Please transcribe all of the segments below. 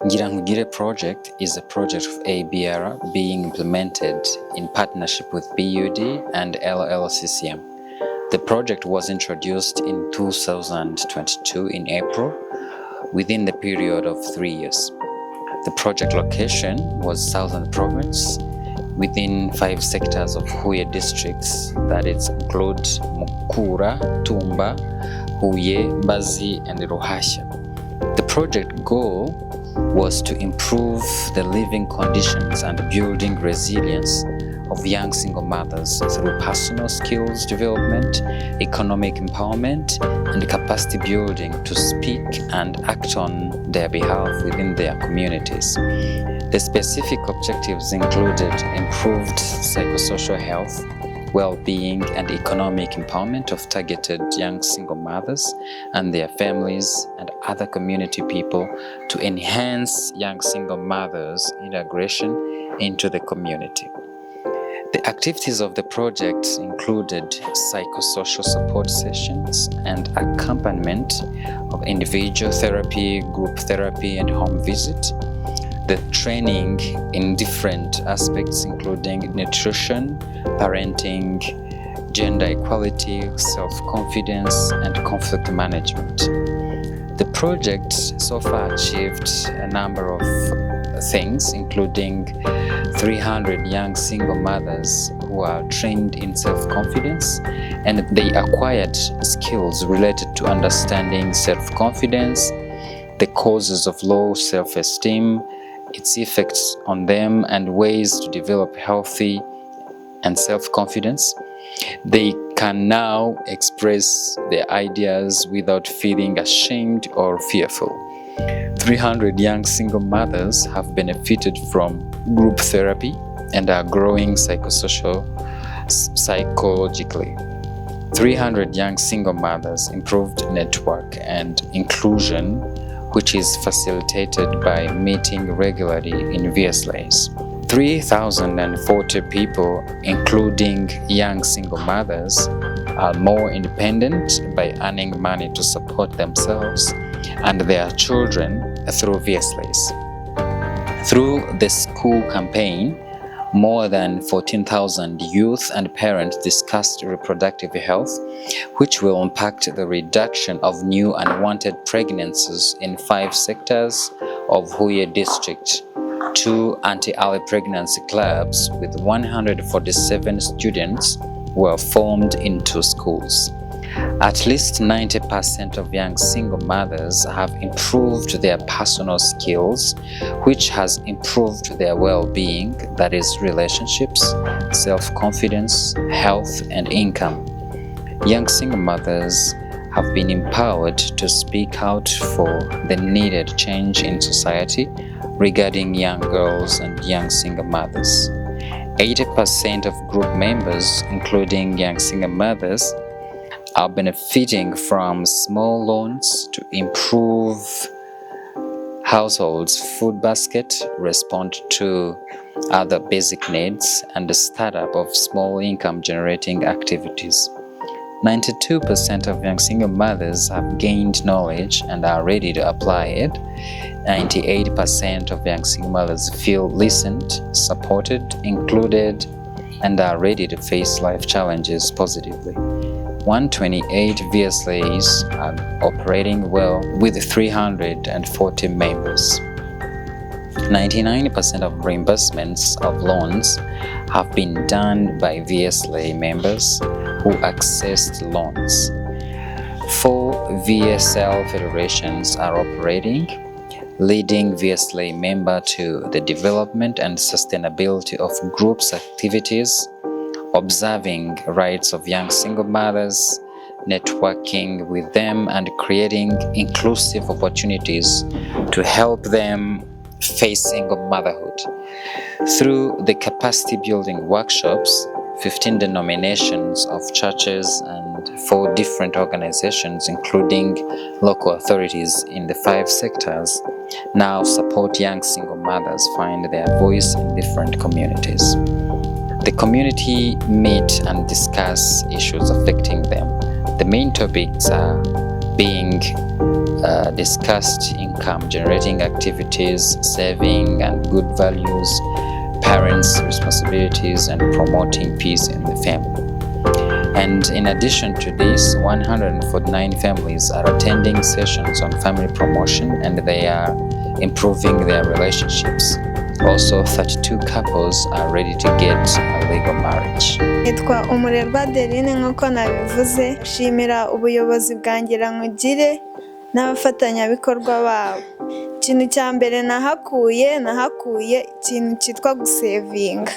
Ngirangugire project is a project of ABR being implemented in partnership with BUD and LLCCM. The project was introduced in 2022 in April within the period of 3 years. The project location was Southern Province within 5 sectors of Huye districts, that is include Mukura, Tumba, Huye, Mbazi and Ruhasha. The project goal was to improve the living conditions and building resilience of young single mothers through personal skills development, economic empowerment, and capacity building to speak and act on their behalf within their communities. The specific objectives included improved psychosocial health, well-being, and economic empowerment of targeted young single mothers and their families and other community people to enhance young single mothers' integration into the community. The activities of the project included psychosocial support sessions and accompaniment of individual therapy, group therapy, and home visit. The training in different aspects including nutrition, parenting, gender equality, self-confidence, and conflict management. The project so far achieved a number of things, including 300 young single mothers who are trained in self-confidence, and they acquired skills related to understanding self-confidence, the causes of low self-esteem, its effects on them, and ways to develop healthy and self-confidence. They can now express their ideas without feeling ashamed or fearful. 300 young single mothers have benefited from group therapy and are growing psychologically. 300 young single mothers improved network and inclusion, which is facilitated by meeting regularly in VSLAs. 3,040 people, including young single mothers, are more independent by earning money to support themselves and their children through VSLAs. Through the school campaign, more than 14,000 youth and parents discussed reproductive health, which will impact the reduction of new unwanted pregnancies in 5 sectors of Huye district. 2 anti-early pregnancy clubs with 147 students were formed in 2 schools. At least 90% of young single mothers have improved their personal skills, which has improved their well-being, that is relationships, self-confidence, health, and income. Young single mothers have been empowered to speak out for the needed change in society regarding young girls and young single mothers. 80% of group members, including young single mothers, are benefiting from small loans to improve households' food basket, respond to other basic needs, and the startup of small income generating activities. 92% of young single mothers have gained knowledge and are ready to apply it. 98% of young single mothers feel listened, supported, included, and are ready to face life challenges positively. 128 VSLAs are operating well with 340 members. 99% of reimbursements of loans have been done by VSLA members who accessed loans. 4 VSL federations are operating, leading VSLA member to the development and sustainability of groups' activities, observing rights of young single mothers, networking with them, and creating inclusive opportunities to help them face single motherhood. Through the capacity building workshops, 15 denominations of churches and 4 different organizations, including local authorities in the 5 sectors, now support young single mothers find their voice in different communities. The community meet and discuss issues affecting them. The main topics are being discussed income generating activities, saving and good values, parents' responsibilities, and promoting peace in the family. And in addition to this, 149 families are attending sessions on family promotion and they are improving their relationships. Also, 32 couples are ready to get a legal marriage. Nitwa Umurerwa Adeline nk'uko nabivuze, nshimira ubuyobozi bwa Ngirankugire n'abafatanyabikorwa babo. Ikintu cya mbere nahakuye ikintu cyitwa gusevinga.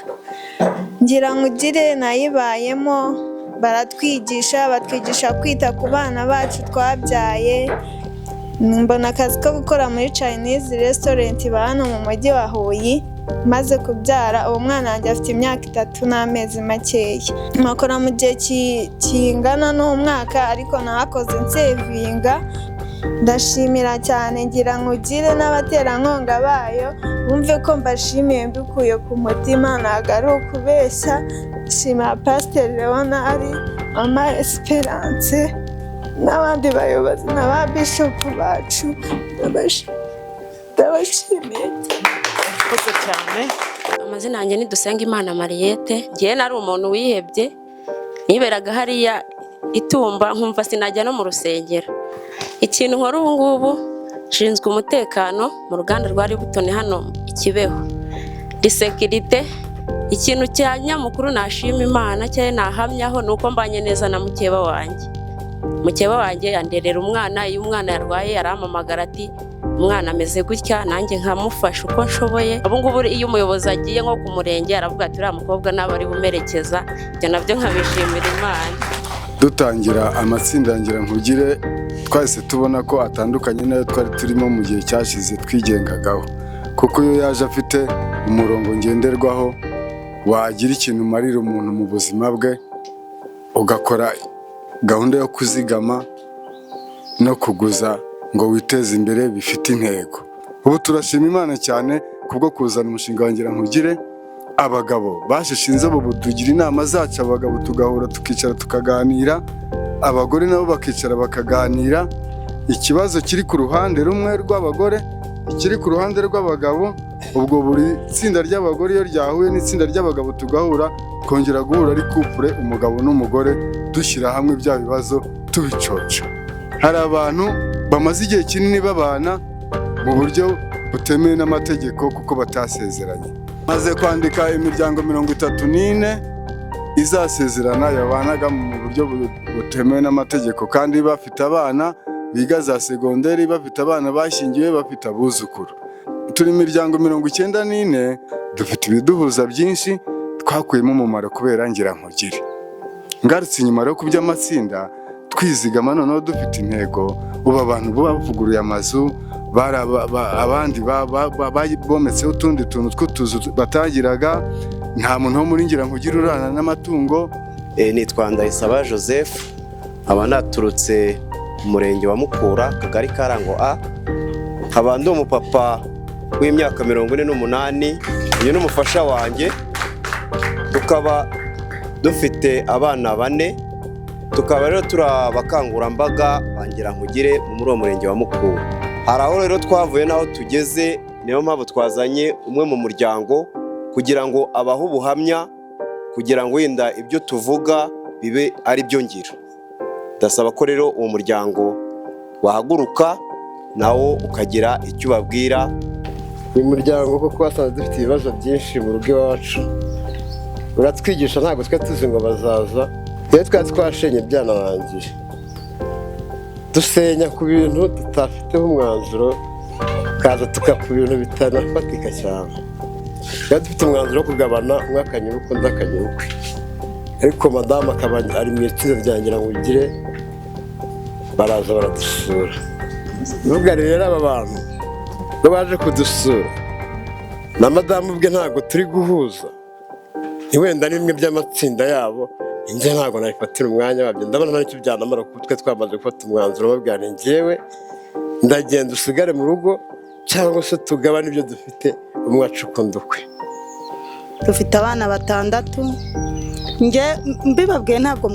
Ngirankugire nayibayemo, batwigisha kwita ku bana bacu twabyaye. Mbona akazi ko gukora muri Chinese restaurant ba hano mu mujyi wa Huye. Maze kubyara uwo mwana wanjye afite imyaka 3 n'amezi makeya. Nakora mu gihe kingana n'umwaka ariko nahakoze nsevinga. Ndashimira cyane Ngirankugire n'abaterankunga bayo, bumve ko mbashimiye mbikuye ku mutima, ntabwo ari ukubeshya. Nshimira Pasteur Leonard, Mama Esperance n'abandi bayobozi n'aba bishop bacu, ndabashimiye cyane. Amazina yanjye ni Dusengimana Mariette. Ngiye nari umuntu wihebye, niberaga hariya Itumba nkumva sinajya no mu rusengero. Ikintu nkora ubu ngubu nshinzwe umutekano mu ruganda rwa Ributoni hano Ikibeho. Disekirite, ikintu cya nyamukuru nashima Imana cyane nahamyaho nuko mbanye neza na mukeba wanjye. Mukeba wanjye yanderera umwana, iyo umwana yarwaye yarampamagara ati umwana ameze gutya, nanjye nkamufasha uko nshoboye. Abo ngubu iyo umuyobozi agiye nko ku murenge aravuga ati uriya mukobwa n'abari bumerekeza, ibyo nabyo nkabishimira Imana. Dutangira amatsinda Ngirankugire twahise tubona ko atandukanye nayo twari turimo mu gihe cyashize twigengagaho, kuko iyo yaje afite umurongo ngenderwaho wagira ikintu umarira umuntu mu buzima bwe, ugakora gahunda yo kuzigama no kuguza ngo witeze imbere bifite intego. Ubu turashima Imana cyane kubwo kuzana umushinga wa Ngirankugire. Abagabo bashishinze ubu tugira inama zacu, abagabo tugahura tukicara tukaganira, abagore nabo bakicara bakaganira. Ikibazo kiri ku ruhande rumwe rw'abagore, ikiri ku ruhande rw'abagabo, ubwo buri tsinda ry'abagore iyo ryahuye n'itsinda ry'abagabo tugahura, twongera guhura ari couple, umugabo n'umugore, dushyira hamwe bya bibazo tubicoca. Hari abantu bamaze igihe kinini babana mu buryo butemewe n'amategeko kuko batasezeranye. Maze kwandika imiryango 34 izasezerana yabanaga mu buryo butemewe n'amategeko, kandi bafite abana biga za segonderi, bafite abana bashyingiwe, bafite abuzukuru. Turi imiryango 94, dufite ibiduhuza byinshi, twakuyemo umumaro kubera Ngirankugire. Ngarutse inyuma rero ku by'amatsinda twizigama, noneho dufite intego. Ubu abantu bavuguruye amazu, abandi bometseho utundi tuntu tw'utuzu batagiraga. Nta muntu wo muri Ngirankugire urana n'amatungo. Nitwa Ndayisaba Joseph, aba naturutse mu murenge wa Mukura, Kagari Karango A. Nkaba ndi umupapa w'imyaka 48, uyu ni umufasha wanjye. Tukaba dufite abana 4, tukaba rero turi abakangurambaga ba Ngirankugire muri uwo murenge wa Mukura. Hari aho rero twavuye naho tugeze, niyo mpamvu twazanye umwe mu muryango kugira ngo abaho ubuhamya, kugira ngo wenda ibyo tuvuga bibe ari byo ngiro. Ndasaba ko rero uwo muryango wahaguruka nawo ukagira icyo ubabwira. Uyu muryango kuko wasanze dufite ibibazo byinshi mu rugo iwacu, uratwigisha ntabwo twe tuzi ngo bazaza. Iyo twari twashenye byanarangiye, dusenya ku bintu tutafiteho umwanzuro, kaza tukapfa ibintu bitanafatika cyane. Iyo dufite umwanzuro wo kugabana, umwe akanyura uko undi akanyura ukwe, ariko madamu akaba ari mu itsinda rya Ngirankugire, baraza baradusura. Nubwo rero aba bantu ngo baje kudusura na madamu ubwe ntabwo turi guhuza, wenda n'imwe by'amatsinda yabo, njye ntabwo nabifatira umwanya wabyo. Ndabona ntacyo byanamara kuko twe twamaze gufata umwanzuro babwira njyewe ndagenda usigare mu rugo cyangwa se tugabane ibyo dufite, umwe acukunda ukwe. Dufite abana 6, njye mbibabwiye ntabwo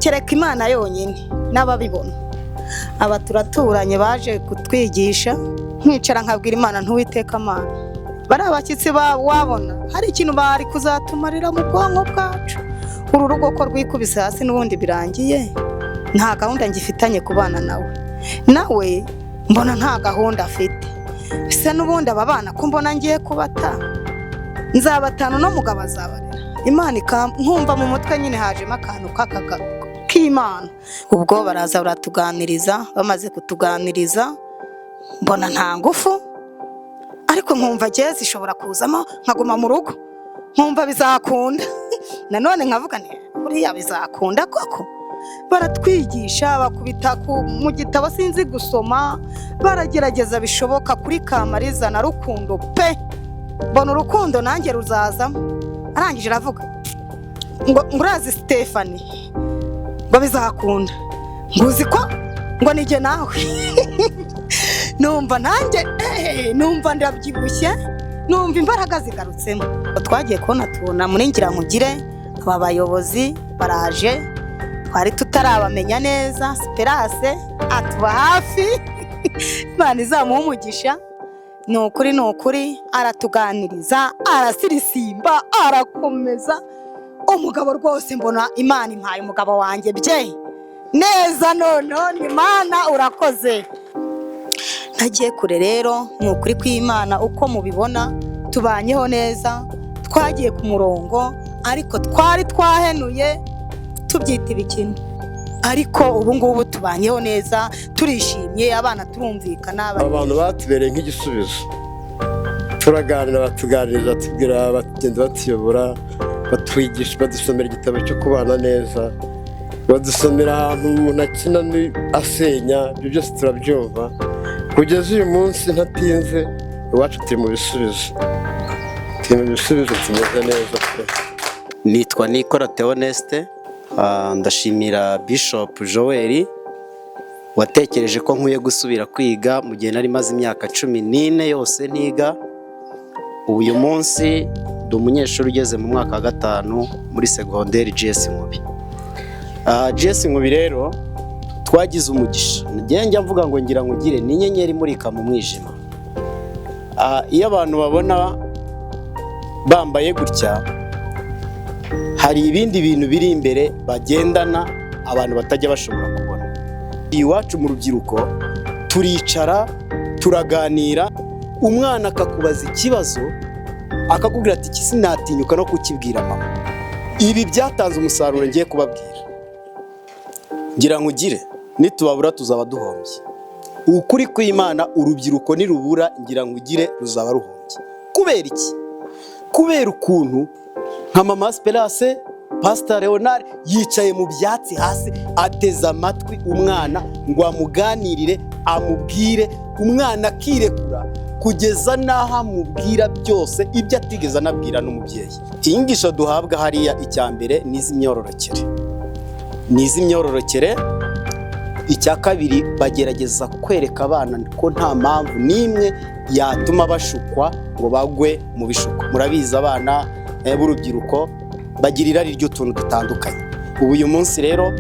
kereka Imana yonyine n'ababibona. aba turaturanye baje kutwigisha nkicara nkabwira Imana ntuwiteka Mana bari abashyitsi wabona hari ikintu bari kuzatumarira mu bwonko bwacu uru rugo ko rwikubise hasi n'ubundi birangiye nta gahunda ngifitanye kubana nawe mbona nta gahunda afite bisa n'ubundi aba bana ko mbona ngiye kubata nzabatanu no mugabo azabarera Imana nkumva mu mutwe nyine hajemo akantu k'Imana ubwo baraza baratuganiriza bamaze kutuganiriza mbona nta ngufu ariko nkumva jye zishobora kuzamo nkaguma mu rugo nkumva bizakunda nanone nkavuga nti buriya bizakunda koko baratwigisha bakubita mu gitabo sinzi gusoma baragerageza bishoboka kuri Kamariza na Rukundo pe mbona urukundo nanjye ruzazamo arangije aravuga ngo urazi Stephanie ngo bizakunda nguzi ko ngo nije nawe numva nanjye numva ndabyibushye numva imbaraga zigarutsemo twagiye tubona muri Ngirankugire aba bayobozi baraje twari tutarabamenya neza Esperance atuba hafi Imana izamuha umugisha ni ukuri aratuganiriza arasirisimba arakomeza umugabo rwose mbona Imana impaye umugabo wanjye bye neza none Imana urakoze nagiye kure rero ni ukuri kw'Imana uko mubibona tubanyeho neza twagiye ku murongo ariko twari twahenuye tubyita ibikino ariko ubu ngubu tubanyeho neza turishimye abana turumvikana abantu batubereye nk'igisubizo turaganira batuganiriza tubwira bagenda batuyobora batwigisha badusomera igitabo cyo kubana neza badusomera ahantu umuntu akina asenya ibyo byose turabyumva kugeza uyu munsi ntatinze iwacu turi mu bisubizo tumeze neza nitwa Nikora Theoneste ndashimira Bishop Joel watekereje ko nkwiye gusubira kwiga mu gihe nari maze imyaka 14 yose ntiga uyu munsi ndi umunyeshuri ugeze mu mwaka wa 5 muri secondaire GS Nkubi GS Nkubi rero twagize umugisha njya mvuga ngo Ngirankugire ni inyenyeri imurika mu mwijima iyo abantu babona bambaye gutya hari ibindi bintu biri imbere bagendana abantu batajya bashobora kubona iwacu mu rubyiruko turicara turaganira umwana akakubaza ikibazo akakubwira ati iki sinatinyuka no kukibwira mama ibi byatanze umusaruro ngiye kubabwira Ngirankugire nitubabura tuzaba duhombye ukuri kw'Imana urubyiruko nirubura Ngirankugire ruzaba ruhombye kubera iki kubera ukuntu nka mama Esperance Pastor Leonard yicaye mu byatsi hasi ateza amatwi umwana ngo amuganirire amubwire umwana akirekura kugeza naho amubwira byose ibyo atigeze anabwira n'umubyeyi inyigisho duhabwa hariya icyambere n'iz'imyororokere icya kabiri bagerageza kwereka abana ko nta mpamvu n'imwe yatuma bashukwa ngo bagwe mu bishuko murabizi abana b'urubyiruko bagira irari ry'utuntu dutandukanye ubu uyu munsi rero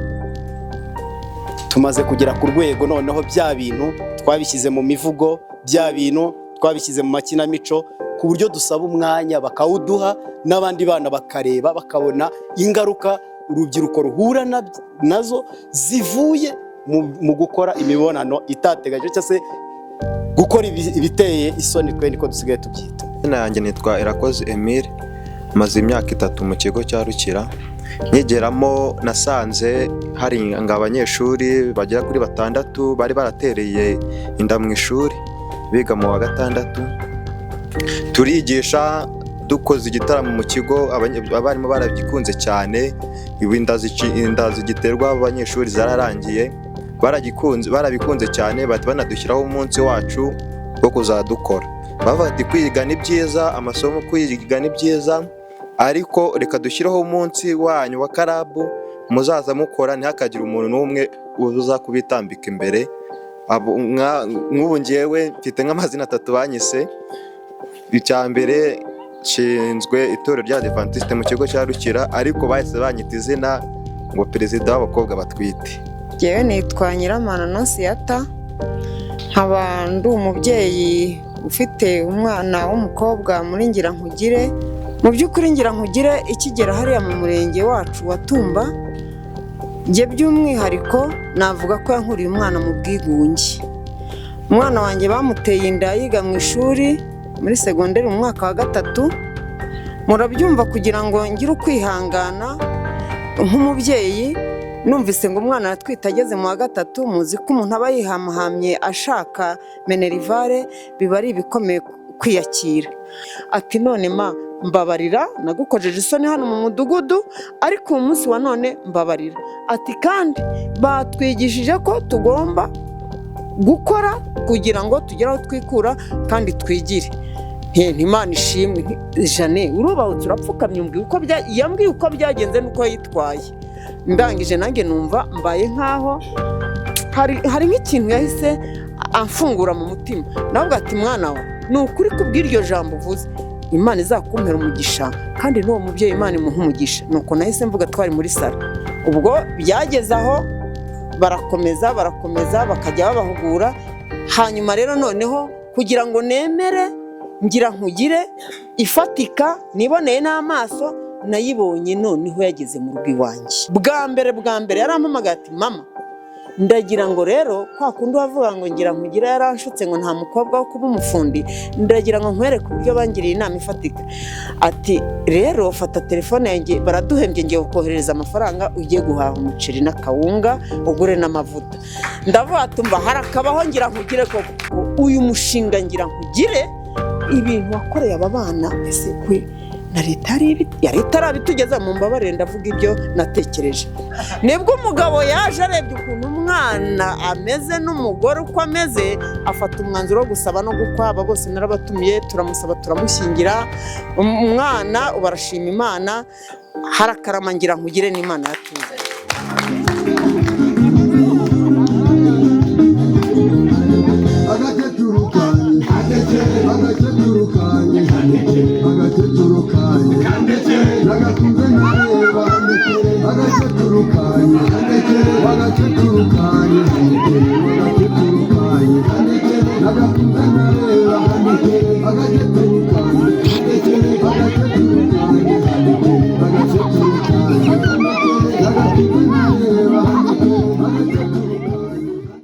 tumaze kugera ku rwego noneho bya bintu twabishyize mu mivugo bya bintu twabishyize mu makinamico ku buryo dusaba umwanya bakawuduha n'abandi bana bakareba bakabona ingaruka urubyiruko ruhura nazo zivuye mu gukora imibonano itateganyije cyangwa se gukora ibiteye isoni twe niko dusigaye tubyita. Izina yanjye nitwa Irakoze Emile maze imyaka 3 mu kigo cya Rukira nkigeramo nasanze hari abanyeshuri bagera kuri 6 bari baratereye inda mu ishuri biga mu wa 6 turigisha dukoze igitaramo mu kigo abarimo barabyikunze cyane inda zigiterwa abanyeshuri zararangiye barabikunze cyane bati banadushyiraho umunsi wacu wo kuzadukora bavati kwiga ni byiza amasomo kwiga ni byiza ariko reka dushyiraho umunsi wanyu wa karabu muzaza mukora ntihakagira umuntu n'umwe uza kubitambika imbere nk'ubu ngewe mfite nk'amazina 3 banyise icya mbere nshinzwe itorero rya Adventiste mu kigo cya Rukira ariko bahise banyita izina ngo perezida w'abakobwa batwite Njyewe nitwa Nyiramana Nonsiyata, nkaba ndi umubyeyi ufite umwana w'umukobwa muri Ngirankugire. Mu by'ukuri Ngirankugire ikigera hariya mu murenge wacu wa Tumba, njye by'umwihariko navuga ko yankuriye umwana mu bwigunge. Umwana wanjye bamuteye inda yiga mu ishuri muri segonderi mu mwaka wa 3. Murabyumva, kugira ngo ngire ukwihangana nk'umubyeyi, numvise ngo umwana atwite ageze mu wa 3, muzi ko umuntu aba yihamahamye ashaka minerivare, biba ari ibikomeye kwiyakira. Ati none ma mbabarira, nagukojeje isoni hano mu mudugudu, ariko uyu munsi wa none mbabarira. Ati kandi batwigishije ko tugomba gukora kugira ngo tugere aho twikura kandi twigire. Imana ishimwe. Jane urubahutse urapfukamye, yambwiye uko byagenze nuko yitwaye. Ndangije nanjye numva mbaye nkaho hari nk'ikintu yahise amfungura mu mutima. Navuga ati mwana wa, ni ukuri kubw'iryo jambo uvuze, Imana izakumpera umugisha kandi n'uwo mubyeyi Imana imuha umugisha. Nuko nahise mvuga twari muri salo. Ubwo byageze aho barakomeza bakajya babahugura. Hanyuma rero noneho kugira ngo nemere Ngirankugire ifatika niboneye n'amaso, nayibonye noneho yageze mu rugo iwanjye. Bwa mbere yarampamagaye ati mama, ndagira ngo rero kwa kundi wavuga ngo Ngirankugire yaranshutse ngo nta mukobwa wo kuba umufundi, ndagira ngo nkwereke uburyo bangiriye inama ifatika. Ati rero fata telefone yanjye, baraduhembye, ngiye kohereza amafaranga, ugiye guhaha umuceri n'akawunga ugure n'amavuta. Ndavuga tumva harakabaho Ngirankugire ko uyu mushinga Ngirankugire ibintu wakoreye aba bana, ese kwe na leta yari itarabitugeza. mu mbabare ndavuga ibyo natekereje. Nibwo umugabo yaje arebye ukuntu umwana ameze n'umugore uko ameze, afata umwanzuro wo gusaba no gukwa. Aba bose narabatumiye, turamusaba turamushyingira. Umwana ubarashima Imana, harakarama Ngirankugire n'Imana yatuze. Agace turukanye